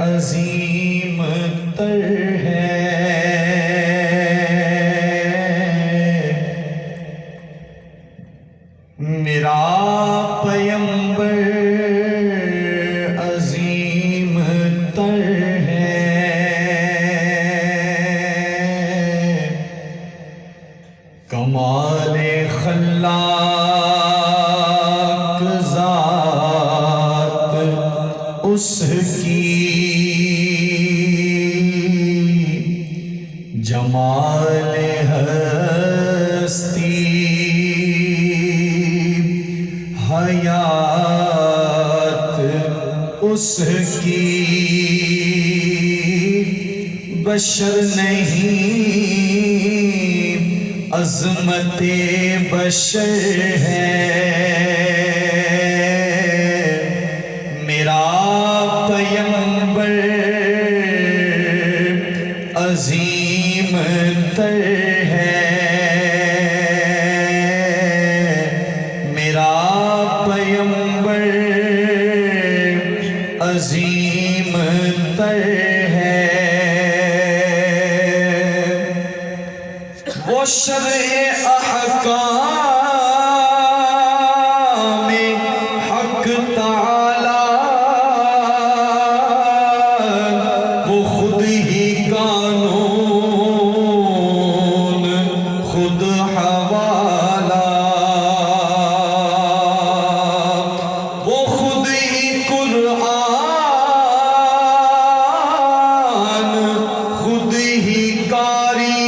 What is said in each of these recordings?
عظیم تر ہے، میرا پیمبر عظیم تر ہے، کمال خلاق ذات اس کی، جمال ہستی حیات اس کی، بشر نہیں عظمت بشر ہے، میرا پیمبر عظیم تر ہے، میرا پیمبر عظیم تر ہے، وہ شرع احکام حق تعالی، وہ خود ہی قانون خود حوالہ، وہ خود ہی قرآن خود ہی قاری،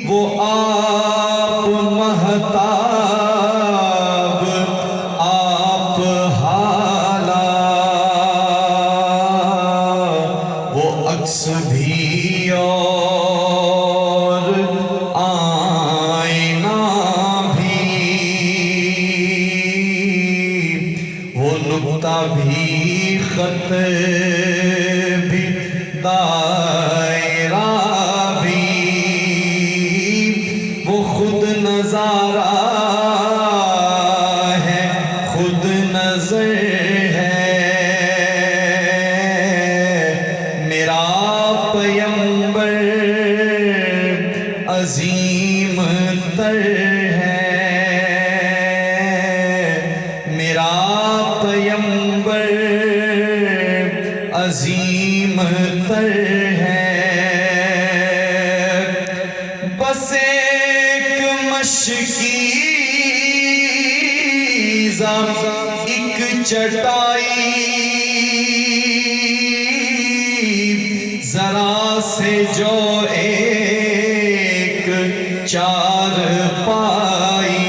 وہ آپ مہتاب آپ حالا، وہ عکس بھی اور آئینہ بھی، وہ نقطہ بھی خط بھی دائرہ بھی، وہ خود نظارہ ہے خود نظر ہے، میرا پیمبر عظیم تر ہے، میرا پیمبر عظیم تر ہے، بس ایک مشکیزہ ایک چٹائی، ذرا سے جو ایک چار پائی،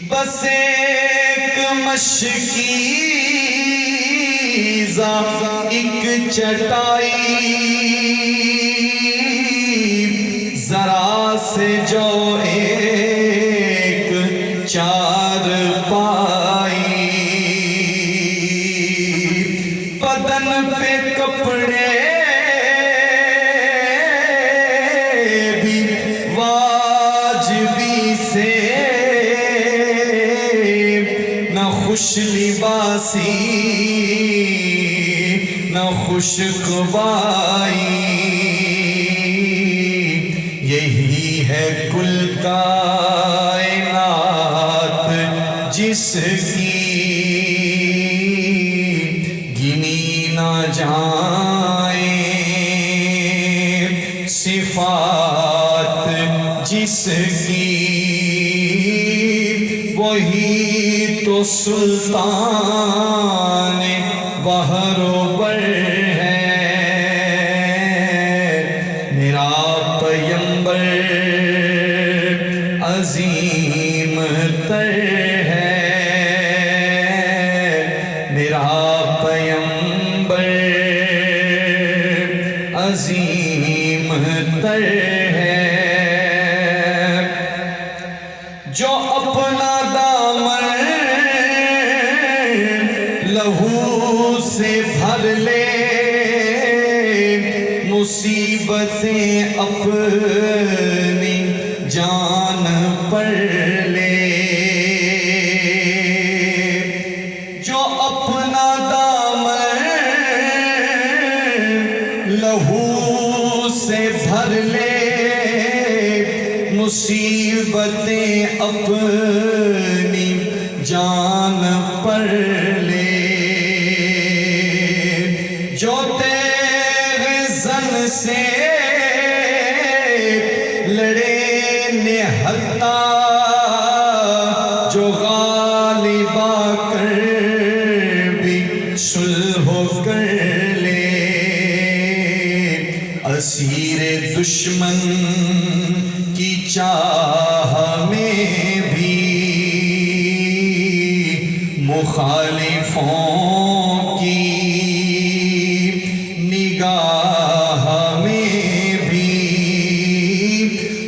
بس ایک مشکیزہ ایک چٹائی، ذرا سے جو ایک چار پائی، بدن پہ کپڑے بھی واجبی سے، نہ خوش لباسی نہ خوشک بائی، یہی ہے کل کائنات جس کی گنی نہ جائیں صفات، جس کی وہی تو سلطان بحر و بر ہے، میرا پیمبر عظیم تر ہے، میرا پیمبر عظیم تر ہے، جو اپنا دامن لہو سے بھر لے، مصیبتیں اپنی جان پر لے، جو اپنا دامن لہو سے بھر لے، مصیبتیں اپنی جان پر لے، جو تیغ زن سے لڑے نہتا، جو غالب آ کر بھی صلح کر لے، اسیر دشمن کی چاہ میں بھی، مخالفوں کی نگاہ میں بھی،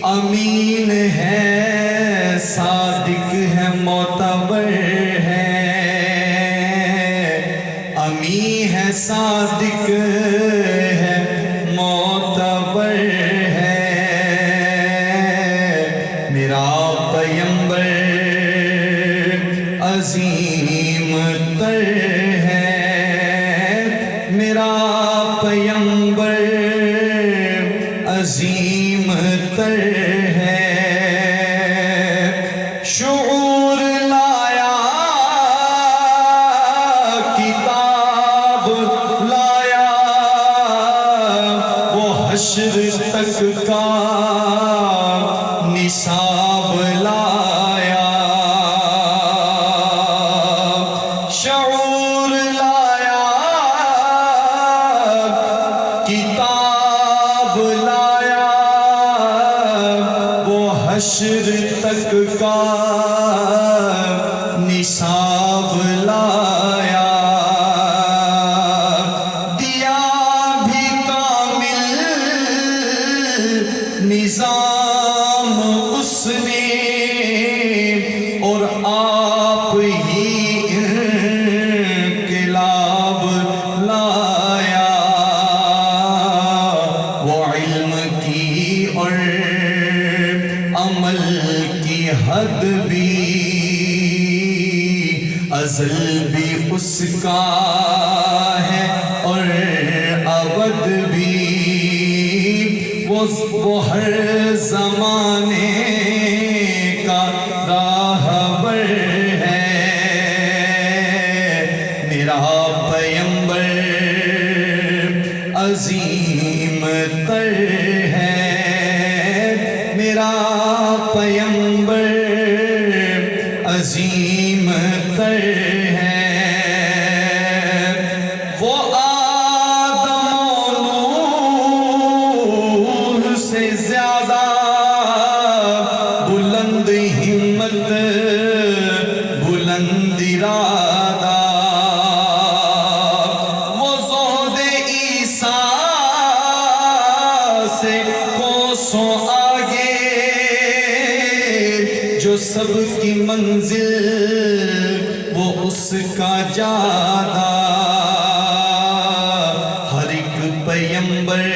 امین ہے صادق ہے معتبر ہے، امین ہے صادق ہے معتبر ہے، میرا پیمبر عظیم تر ہے، میرا پیمبر عظیم تر ہے، شعور لایا کتاب لایا، وہ حشر تک کا نصاب لایا، شعور لایا کتاب لایا، وہ حشر تک کا نصاب لایا، دیا بھی کامل نظام اس نے، اور آپ ہی انقلاب لایا، وہ علم کی اور عمل کی حد بھی، ازل بھی اس کا ہے اور ابد بھی، وہ ہر زمانے کا راہبر ہے، میرا پیمبر عظیم تر ہے، میرا پیمبر عظیم تر ہے، وہ آدم و نوح سے زیادہ بلند ہمت، بلند ارادہ، وہ زہد عیسیٰ سے کوسوں آگے، جو سب کی منزل وہ اس کا جادہ، ہر ایک پیمبر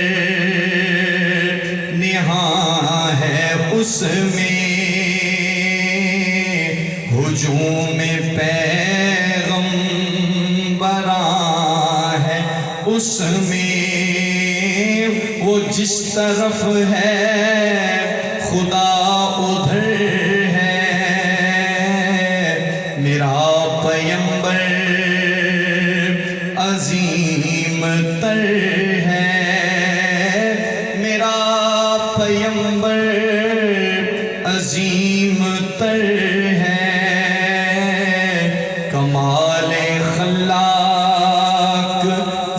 نہاں ہے اس میں، ہجوم پیغمبراں ہے اس میں، وہ جس طرف ہے خدا ادھر ہے، میرا پیمبر عظیم تر ہے، میرا پیمبر عظیم تر ہے، کمال خلاق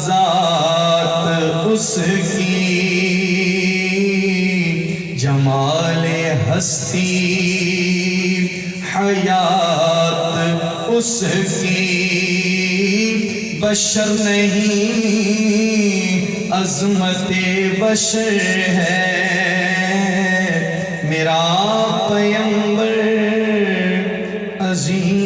ذات اس کی، جمال ہستی حیات اس کی، بشر نہیں عظمت بشر ہے، میرا پیمبر عظیم